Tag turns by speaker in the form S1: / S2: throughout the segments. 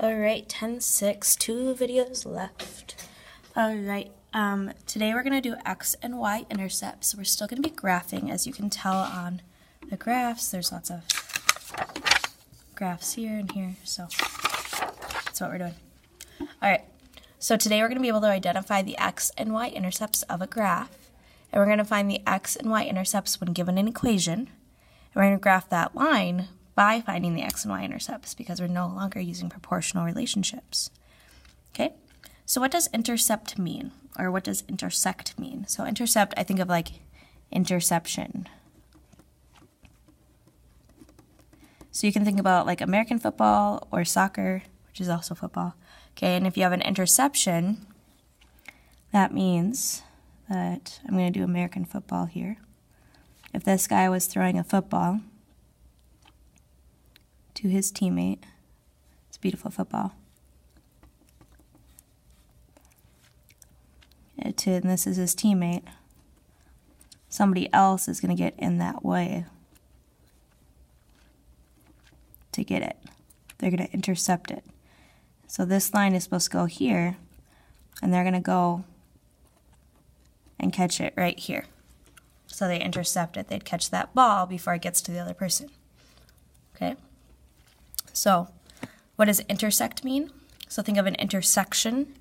S1: Alright, 10-6, 2 videos left. Alright, today we're going to do x and y intercepts. We're still going to be graphing, as you can tell on the graphs. There's lots of graphs here and here, so that's what we're doing. Alright, so today we're going to be able to identify the x and y intercepts of a graph, and we're going to find the x and y intercepts when given an equation, and we're going to graph that line by finding the x and y intercepts because we're no longer using proportional relationships. Okay, so what does intercept mean, or what does intersect mean? So intercept, I think of like interception. So you can think about like American football or soccer, which is also football. Okay, and if you have an interception, that means that, I'm going to do American football here. If this guy was throwing a football to his teammate, it's beautiful football, and this is his teammate, somebody else is going to get in that way to get it. They're going to intercept it. So this line is supposed to go here, and they're going to go and catch it right here. So they intercept it. They'd catch that ball before it gets to the other person. Okay? So what does intersect mean? So think of an intersection.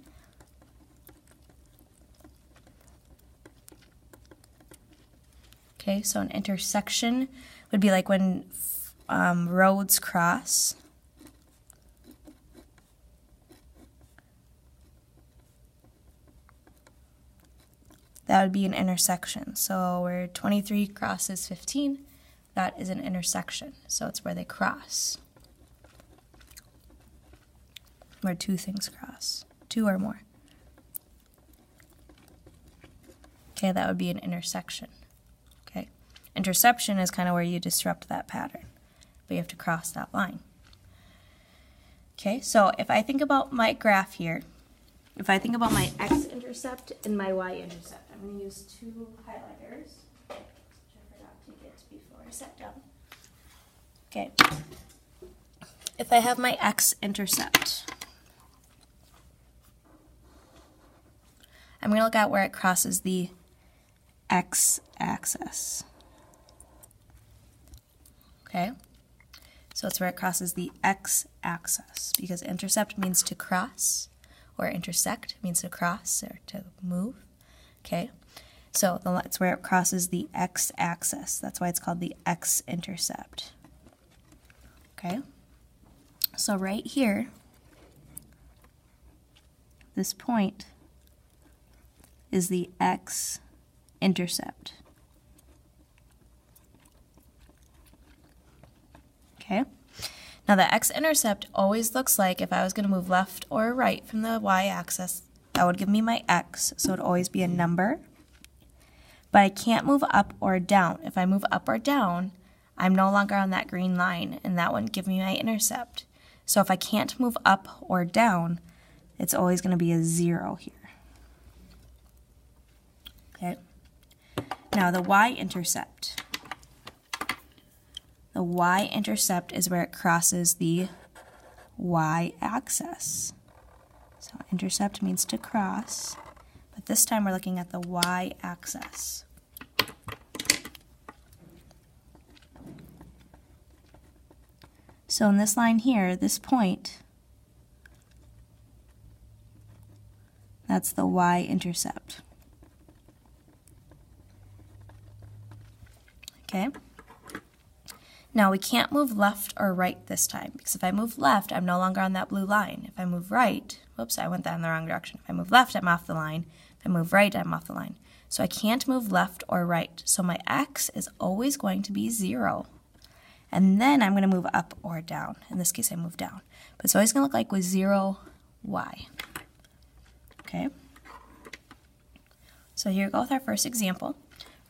S1: Okay, so an intersection would be like when roads cross. That would be an intersection. So where 23 crosses 15, that is an intersection. So it's where they cross. Where two things cross, two or more. Okay, that would be an intersection. Okay, interception is kind of where you disrupt that pattern, but you have to cross that line. Okay, so if I think about my graph here, if I think about my x-intercept and my y-intercept, I'm going to use two highlighters, which I forgot to get before I sat down. Okay, if I have my x-intercept, I'm going to look at where it crosses the x-axis. Okay, so it's where it crosses the x-axis, because intercept means to cross, or intersect means to cross or to move. Okay, so it's where it crosses the x-axis. That's why it's called the x-intercept. Okay, so right here, this point is the x-intercept. Okay, now the x-intercept always looks like, if I was going to move left or right from the y-axis, that would give me my x, so it would always be a number. But I can't move up or down. If I move up or down, I'm no longer on that green line, and that wouldn't give me my intercept. So if I can't move up or down, it's always going to be a 0 here. Okay. Now the y-intercept. The y-intercept is where it crosses the y-axis. So intercept means to cross, but this time we're looking at the y-axis. So in this line here, this point, that's the y-intercept. Okay? Now we can't move left or right this time, because if I move left, I'm no longer on that blue line. If I move right, whoops, I went that in the wrong direction. If I move left, I'm off the line. If I move right, I'm off the line. So I can't move left or right. So my x is always going to be 0. And then I'm going to move up or down. In this case, I move down. But it's always going to look like with 0, y. Okay? So here we go with our first example.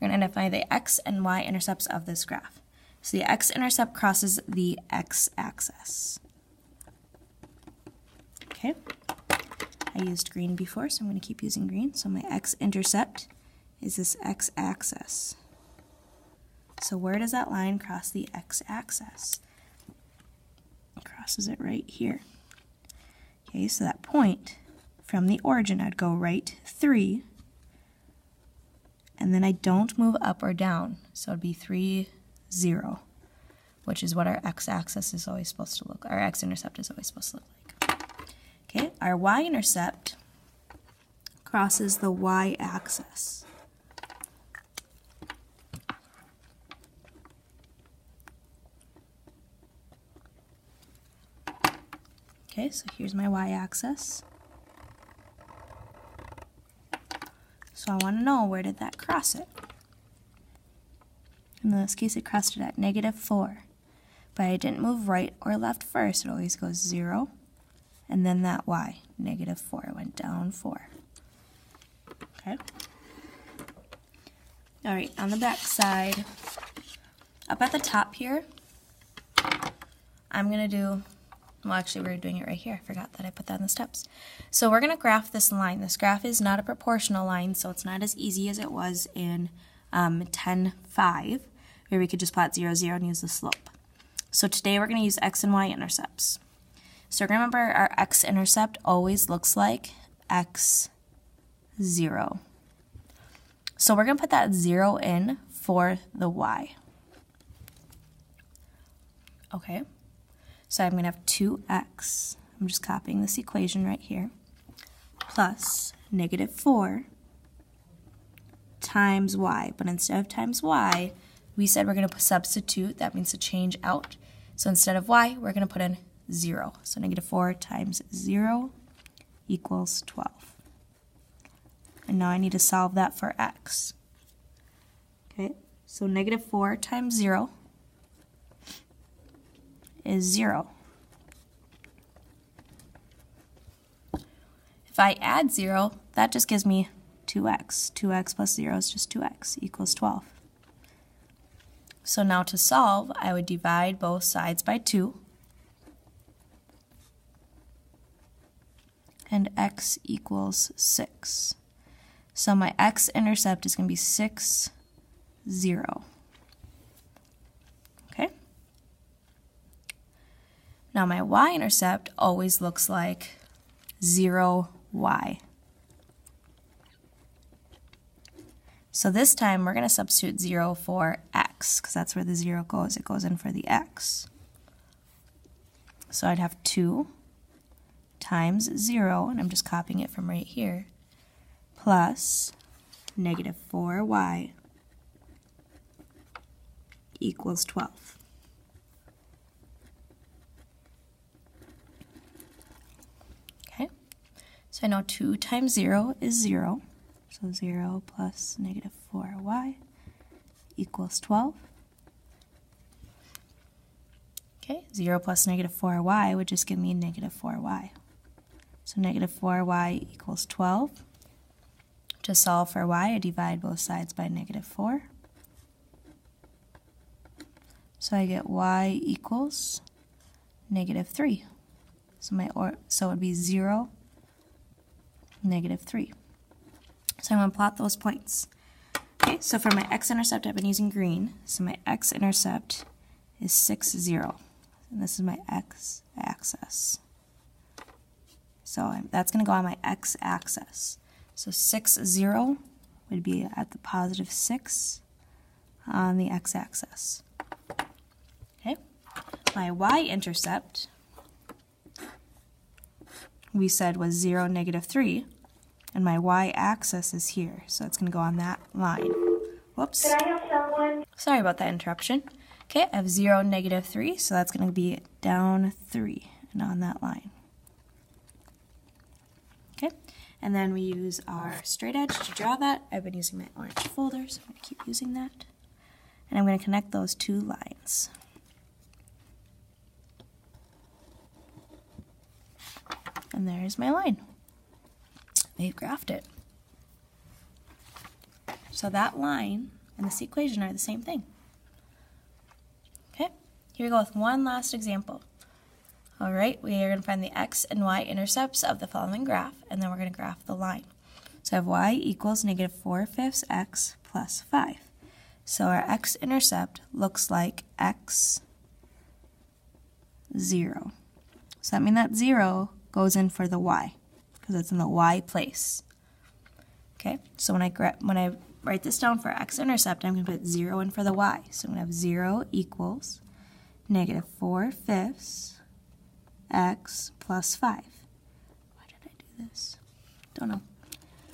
S1: We're going to identify the x and y intercepts of this graph. So the x-intercept crosses the x-axis. Okay, I used green before, so I'm going to keep using green. So my x-intercept is this x-axis. So where does that line cross the x-axis? It crosses it right here. Okay, so that point from the origin, I'd go right 3, and then I don't move up or down, so it'd be 3, 0, which is what our x-axis is always supposed to look, our x-intercept is always supposed to look like. Okay, our y-intercept crosses the y-axis. Okay, so here's my y-axis. So I want to know, where did that cross it? In this case, it crossed it at -4. But I didn't move right or left first. It always goes 0, and then that y, -4. It went down 4. Okay. All right, on the back side, up at the top here, I'm going to do, well, actually, we're doing it right here. I forgot that I put that in the steps. So we're going to graph this line. This graph is not a proportional line, so it's not as easy as it was in 10.5, where we could just plot 0, 0 and use the slope. So today we're going to use x and y intercepts. So remember, our x-intercept always looks like x, 0. So we're going to put that 0 in for the y. Okay. So I'm going to have 2x, I'm just copying this equation right here, plus -4 times y. But instead of times y, we said we're going to substitute, that means to change out. So instead of y, we're going to put in 0. So -4 times 0 equals 12. And now I need to solve that for x. Okay, so -4 times 0 is 0. If I add 0, that just gives me 2x. 2x plus 0 is just 2x equals 12. So now to solve, I would divide both sides by 2. And x equals 6. So my x-intercept is going to be 6, 0. Okay? Now my y-intercept always looks like 0, y. So this time we're going to substitute 0 for x, because that's where the 0 goes. It goes in for the x. So I'd have 2 times 0, and I'm just copying it from right here, plus -4y equals 12. Okay, so I know 2 times 0 is 0, so 0 plus -4y equals 12. Okay, 0 plus -4y would just give me -4y. So -4y equals 12. To solve for y, I divide both sides by -4. So I get y equals -3. So it would be 0, -3. So I'm going to plot those points. Okay, so for my x-intercept, I've been using green. So my x-intercept is 6, 0. And this is my x-axis. So that's going to go on my x-axis. So 6, 0 would be at the positive 6 on the x-axis. Okay, my y-intercept, we said was 0, -3, and my y-axis is here, so it's going to go on that line. Whoops.
S2: Could I have someone?
S1: Sorry about that interruption. Okay, I have 0, -3, so that's going to be down 3 and on that line. Okay, and then we use our straight edge to draw that. I've been using my orange folder, so I'm going to keep using that. And I'm going to connect those two lines. And there's my line. We've graphed it. So that line and this equation are the same thing. Okay, here we go with one last example. All right, we are going to find the x and y intercepts of the following graph, and then we're going to graph the line. So I have y equals -4/5 x plus 5. So our x-intercept looks like x, 0. So that means that 0 goes in for the y, because it's in the y place. Okay, so when I write this down for x-intercept, I'm going to put 0 in for the y. So I'm going to have 0 equals negative 4/5 x plus 5. Why did I do this? Don't know.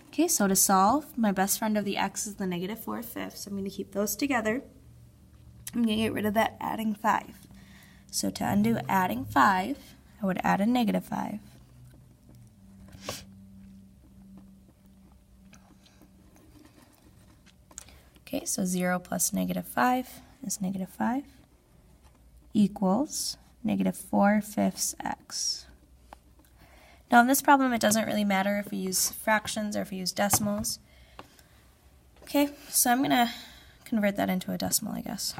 S1: Okay, so to solve, my best friend of the x is the negative 4/5, so I'm going to keep those together. I'm going to get rid of that adding 5. So to undo adding 5, I would add a negative 5. Okay, so 0 plus negative 5 is negative 5 equals negative 4/5 x. Now in this problem, it doesn't really matter if we use fractions or if we use decimals. Okay, so I'm going to convert that into a decimal, I guess.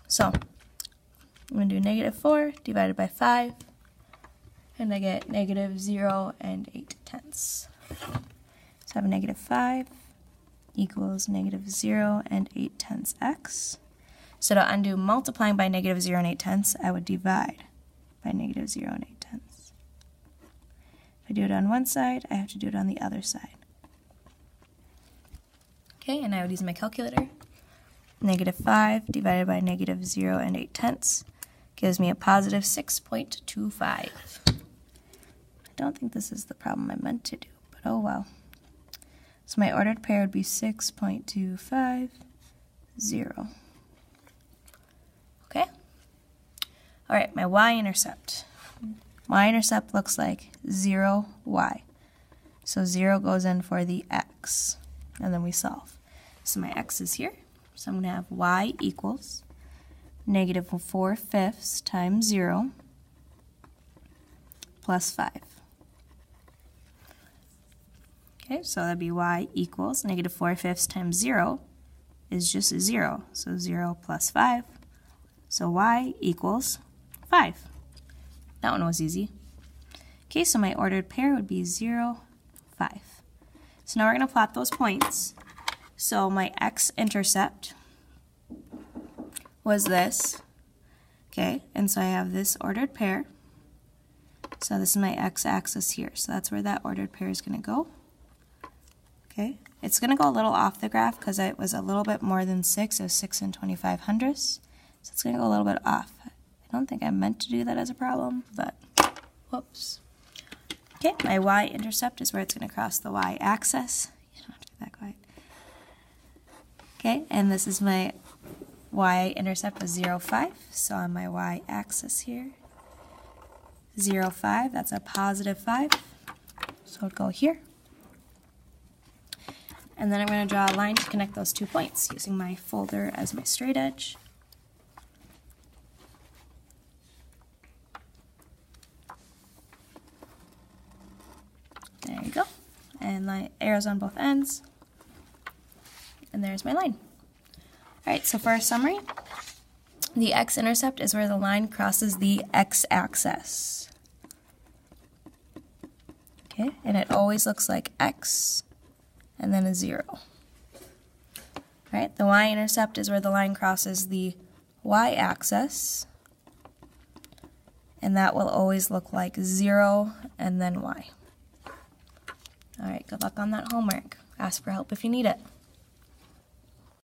S1: So I'm going to do negative 4 divided by 5, and I get negative 0 and 8/10. So I have a negative 5 equals negative 0 and 8/10 x. So to undo multiplying by negative 0 and 8/10, I would divide by negative 0 and 8/10. If I do it on one side, I have to do it on the other side. Okay, and I would use my calculator. Negative 5 divided by negative 0 and 8/10 gives me a positive 6.25. I don't think this is the problem I meant to do, but oh well. So my ordered pair would be 6.250. Okay? All right, my y-intercept. Y-intercept looks like 0, y. So 0 goes in for the x, and then we solve. So my x is here, so I'm going to have y equals negative 4/5 times 0 plus 5. Okay, so that'd be y equals negative 4/5 times 0 is just 0, so 0 plus 5. So y equals 5. That one was easy. Okay, so my ordered pair would be 0, 5. So now we're going to plot those points. So my x-intercept was this. Okay, and so I have this ordered pair. So this is my x-axis here. So that's where that ordered pair is going to go. Okay, it's going to go a little off the graph because it was a little bit more than 6. It was 6 25/100. So it's going to go a little bit off. I don't think I meant to do that as a problem, but whoops. Okay, my y-intercept is where it's going to cross the y-axis. You don't have to do that quite. Okay, and this is my y-intercept was 0, 5. So on my y-axis here, 0, 5, that's a positive 5. So it'll go here. And then I'm going to draw a line to connect those 2 points using my folder as my straight edge. There you go. And my arrows on both ends. And there's my line. Alright, so for our summary, the x-intercept is where the line crosses the x-axis. Okay, and it always looks like x and then a 0. Alright, the y-intercept is where the line crosses the y-axis, and that will always look like 0 and then y. Alright, good luck on that homework. Ask for help if you need it.